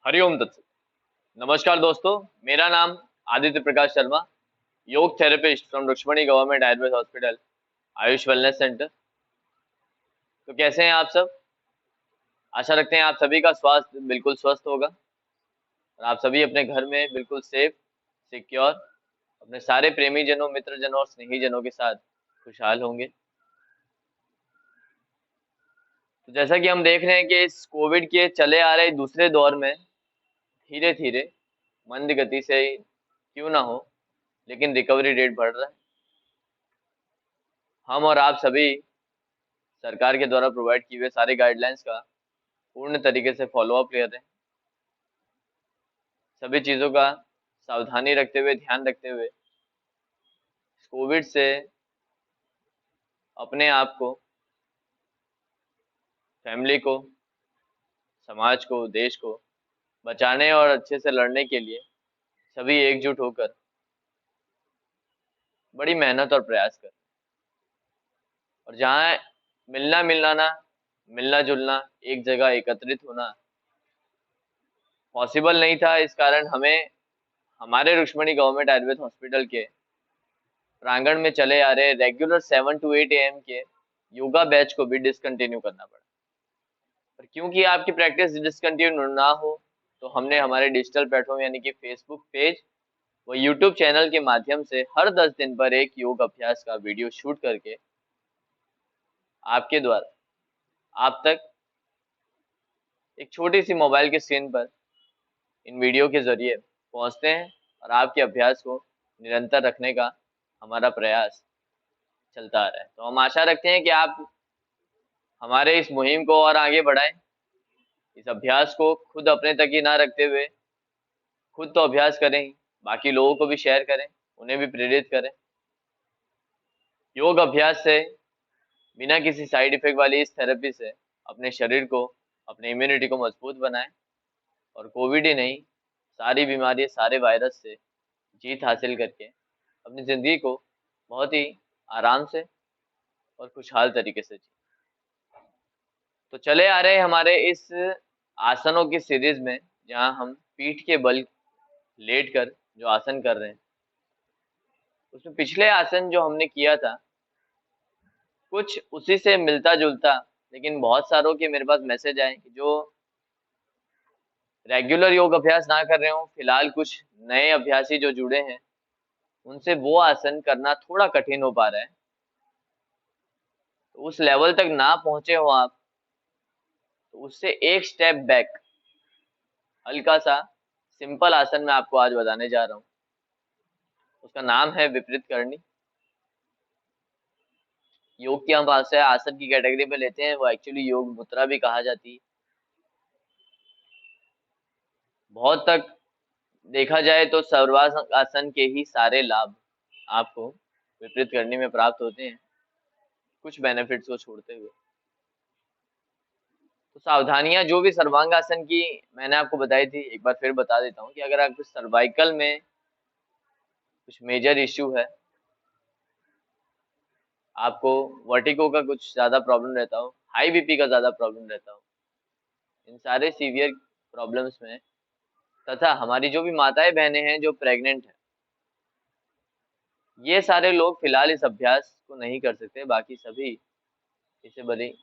हरिओम दत्त। नमस्कार दोस्तों, मेरा नाम Aditya Prakash Sharma, yoga therapist from Rukshmani government Ayurveda hospital, Ayush wellness centre. तो कैसे हैं आप सब? आशा रखते हैं आप सभी का स्वास्थ्य बिल्कुल स्वस्थ होगा और आप सभी अपने घर में बिल्कुल सेफ, सिक्योर, अपने सारे प्रेमी जनों, मित्र जनों और स्नेही जनों के साथ खुशहाल होंगे। तो जैसा कि हम देख रहे हैं कि इस कोविड के चले आ रहे दूसरे दौर में धीरे धीरे, मंद गति से क्यों ना हो, लेकिन रिकवरी रेट बढ़ रहा है। हम और आप सभी सरकार के द्वारा प्रोवाइड किए हुए सारे गाइडलाइंस का पूर्ण तरीके से फॉलो अप ले रहे हैं। सभी चीज़ों का सावधानी रखते हुए, ध्यान रखते हुए कोविड से अपने आप को, फैमिली को, समाज को, देश को बचाने और अच्छे से लड़ने के लिए सभी एकजुट होकर बड़ी मेहनत और प्रयास कर। और जहाँ मिलना मिलाना, मिलना जुलना, एक जगह एकत्रित होना पॉसिबल नहीं था, इस कारण हमें हमारे रुक्ष्मणी गवर्नमेंट आयुर्वेद हॉस्पिटल के प्रांगण में चले आ रहे रेगुलर 7 to 8 AM के योगा बैच को भी डिसकंटिन्यू करना पड़ा। और क्योंकि आपकी प्रैक्टिस डिसकंटिन्यू ना हो, तो हमने हमारे डिजिटल प्लेटफॉर्म यानी कि फेसबुक पेज व यूट्यूब चैनल के माध्यम से हर 10 दिन पर एक योग अभ्यास का वीडियो शूट करके आपके द्वारा आप तक एक छोटी सी मोबाइल की स्क्रीन पर इन वीडियो के जरिए पहुंचते हैं और आपके अभ्यास को निरंतर रखने का हमारा प्रयास चलता आ रहा है। तो हम आशा रखते हैं कि आप हमारे इस मुहिम को और आगे बढ़ाएं। इस अभ्यास को खुद अपने तक ही ना रखते हुए खुद तो अभ्यास करें ही, बाकी लोगों को भी शेयर करें, उन्हें भी प्रेरित करें। योग अभ्यास से, बिना किसी साइड इफेक्ट वाली इस थेरेपी से अपने शरीर को, अपने इम्यूनिटी को मजबूत बनाएं और कोविड ही नहीं, सारी बीमारी, सारे वायरस से जीत हासिल करके अपनी ज़िंदगी को बहुत ही आराम से और खुशहाल तरीके से जी। तो चले आ रहे हमारे इस आसनों की सीरीज में, जहां हम पीठ के बल लेट कर जो आसन कर रहे हैं, उसमें पिछले आसन जो हमने किया था कुछ उसी से मिलता जुलता, लेकिन बहुत सारों के मेरे पास मैसेज आए कि जो रेगुलर योग अभ्यास ना कर रहे हो, फिलहाल कुछ नए अभ्यासी जो जुड़े हैं, उनसे वो आसन करना थोड़ा कठिन हो पा रहा है। तो उस लेवल तक ना पहुंचे हो आप, तो उससे एक स्टेप बैक हल्का सा सिंपल आसन मैं आपको आज बताने जा रहा हूँ। उसका नाम है विपरीत करनी। योग की हम भाषा आसन की कैटेगरी में लेते हैं, वो एक्चुअली योग मुद्रा भी कहा जाती है। बहुत तक देखा जाए तो सर्वासन के ही सारे लाभ आपको विपरीत करनी में प्राप्त होते हैं, कुछ बेनिफिट्स को छोड़ते हुए। तो सावधानियां जो भी सर्वांगासन की मैंने आपको बताई थी, एक बार फिर बता देता हूँ कि अगर आपको सर्वाइकल में कुछ मेजर इश्यू है, आपको वर्टिगो का कुछ ज्यादा प्रॉब्लम रहता हो, हाई बीपी का ज्यादा प्रॉब्लम रहता हो, इन सारे सीवियर प्रॉब्लम्स में, तथा हमारी जो भी माताएं बहनें हैं जो प्रेग्नेंट हैं, ये सारे लोग फिलहाल इस अभ्यास को नहीं कर सकते, बाकी सभी इसे बड़े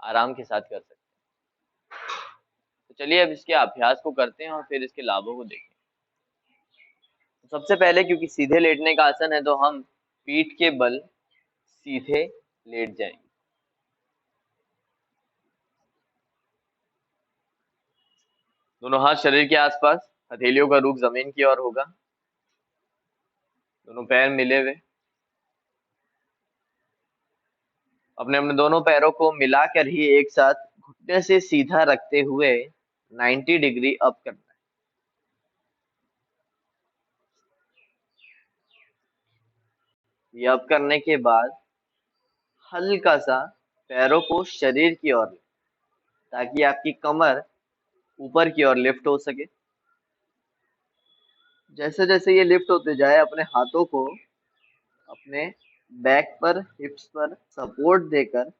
आराम के साथ कर सकते हैं। तो चलिए अब इसके अभ्यास को करते हैं और फिर इसके लाभों को देखें। तो सबसे पहले, क्योंकि सीधे लेटने का आसन है, तो हम पीठ के बल सीधे लेट जाएंगे। दोनों हाथ शरीर के आसपास, हथेलियों का रुख जमीन की ओर होगा, दोनों पैर मिले हुए। अपने अपने दोनों पैरों को मिलाकर ही एक साथ घुटने से सीधा रखते हुए 90 डिग्री अप करना है। ये अप करने के बाद हल्का सा पैरों को शरीर की ओर लें, ताकि आपकी कमर ऊपर की ओर लिफ्ट हो सके। जैसे जैसे ये लिफ्ट होते जाए, अपने हाथों को अपने बैक पर, हिप्स पर सपोर्ट देकर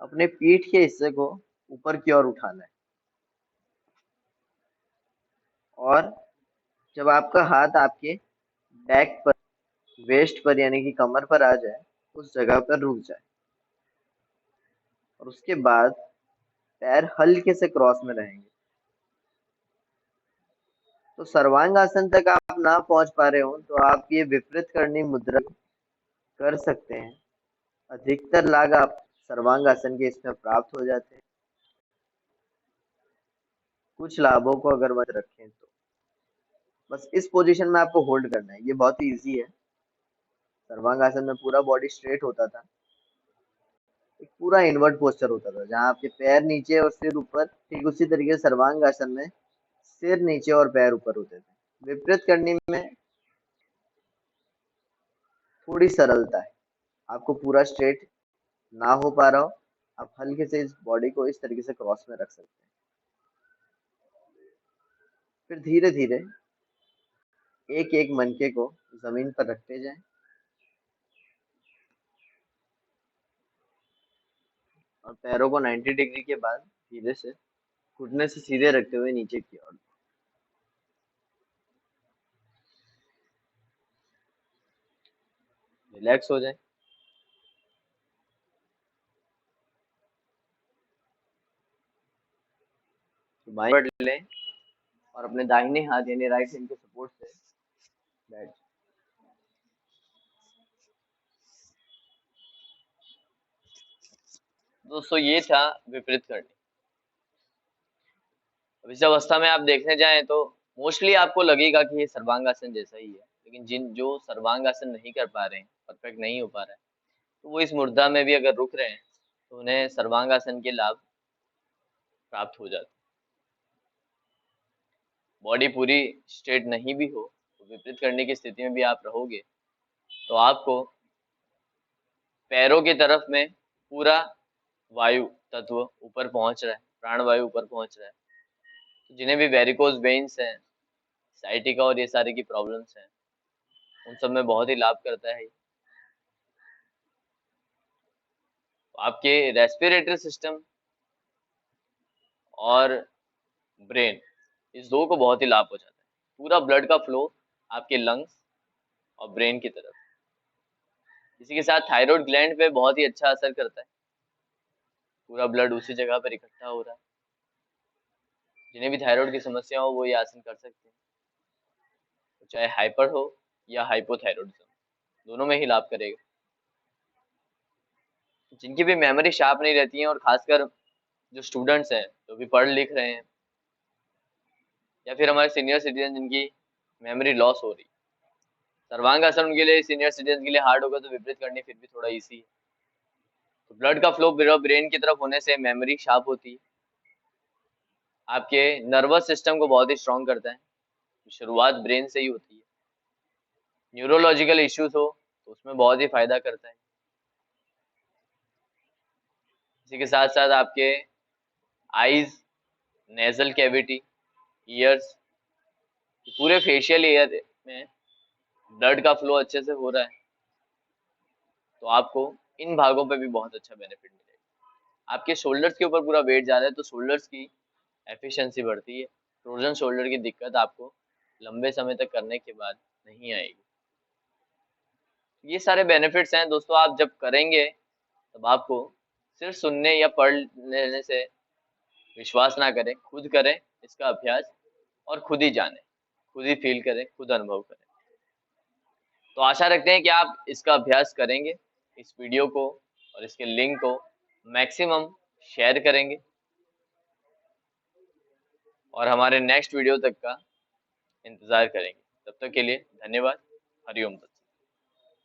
अपने पीठ के हिस्से को ऊपर की ओर उठाना है। और जब आपका हाथ आपके बैक पर, वेस्ट पर यानी कि कमर पर आ जाए, उस जगह पर रुक जाए और उसके बाद पैर हल्के से क्रॉस में रहेंगे। तो सर्वांग आसन तक आप ना पहुंच पा रहे हो तो आप ये विपरीत करनी मुद्रा कर सकते हैं। अधिकतर लाभ आप सर्वांग आसन के इसमें प्राप्त हो जाते हैं। कुछ लाभों को अगर मत रखें तो बस इस पोजीशन में आपको होल्ड करना है। ये बहुत ही इजी है। सर्वांग आसन में पूरा बॉडी स्ट्रेट होता था, एक पूरा इनवर्ट पोस्चर होता था जहाँ आपके पैर नीचे और सिर ऊपर। ठीक उसी तरीके से सर्वांग आसन में सिर नीचे और पैर ऊपर होते थे। विपरीत करने में थोड़ी सरलता है, आपको पूरा स्ट्रेट ना हो पा रहा हो, आप हल्के से इस बॉडी को इस तरीके से क्रॉस में रख सकते हैं। फिर धीरे धीरे एक एक मनके को जमीन पर रखते जाएं और पैरों को 90 डिग्री के बाद धीरे से घुटने से सीधे रखते हुए नीचे की ओर रिलैक्स हो जाए। बाएं पकड़ लें और अपने दाहिने हाथ यानी राइट हैंड के सपोर्ट से बैठ। दोस्तों ये था विपरीत करनी। अब इस अवस्था में आप देखने जाएं तो मोस्टली आपको लगेगा कि ये सर्वांगासन जैसा ही है, लेकिन जिन जो सर्वांगासन नहीं कर पा रहे हैं, परफेक्ट नहीं हो पा रहा है, तो वो इस मुद्रा में भी अगर रुक रहे हैं तो उन्हें सर्वांगासन के लाभ प्राप्त हो जाते हैं। बॉडी पूरी स्ट्रेट नहीं भी हो तो विपरीत करने की स्थिति में भी आप रहोगे तो आपको पैरों की तरफ में पूरा वायु तत्व ऊपर पहुंच रहा है, प्राण वायु ऊपर पहुंच रहा है। तो जिन्हें भी वेरिकोज वेन्स हैं, साइटिका और ये सारी की प्रॉब्लम्स हैं, उन सब में बहुत ही लाभ करता है। आपके रेस्पिरेटरी सिस्टम और ब्रेन, इस दो को बहुत ही लाभ हो जाता है। पूरा ब्लड का फ्लो आपके लंग्स और ब्रेन की तरफ। इसी के साथ थायराइड ग्लैंड पे बहुत ही अच्छा असर करता है। पूरा ब्लड उसी जगह पर इकट्ठा हो रहा है। जिन्हें भी थायराइड की समस्या हो वो ये आसन कर सकते हैं, चाहे हाइपर हो या हाइपोथायरॉइडिज्म, दोनों में ही लाभ करेगा। जिनकी भी मेमोरी शार्प नहीं रहती है और खासकर जो स्टूडेंट्स हैं जो भी पढ़ लिख रहे हैं या फिर हमारे सीनियर सिटीजन जिनकी मेमोरी लॉस हो रही, सर्वांगासन उनके लिए, सीनियर सिटीजन के लिए हार्ड होगा तो विपरीत करनी फिर भी थोड़ा इजी है। तो ब्लड का फ्लो ब्रेन की तरफ होने से मेमोरी शार्प होती है, आपके नर्वस सिस्टम को बहुत ही स्ट्रॉन्ग करता है। शुरुआत ब्रेन से ही होती है। न्यूरोलॉजिकल इश्यूज हो तो उसमें बहुत ही फायदा करता है। इसी के साथ साथ आपके आईज, नेजल कैविटी, ईयर्स, पूरे फेशियल एयर में ब्लड का फ्लो अच्छे से हो रहा है तो आपको इन भागों पे भी बहुत अच्छा बेनिफिट मिलेगा। आपके शोल्डर्स के ऊपर पूरा वेट जा रहा है तो शोल्डर्स की एफिशिएंसी बढ़ती है। फ्रोजन शोल्डर की दिक्कत आपको लंबे समय तक करने के बाद नहीं आएगी। ये सारे बेनिफिट्स हैं दोस्तों। आप जब करेंगे तब आपको सिर्फ सुनने या पढ़ लेने से विश्वास ना करें, खुद करें इसका अभ्यास और खुद ही जाने, खुद ही फील करें, खुद अनुभव करें। तो आशा रखते हैं कि आप इसका अभ्यास करेंगे, इस वीडियो को और इसके लिंक को मैक्सिमम शेयर करेंगे और हमारे नेक्स्ट वीडियो तक का इंतजार करेंगे। तब तक के लिए धन्यवाद। हरिओम।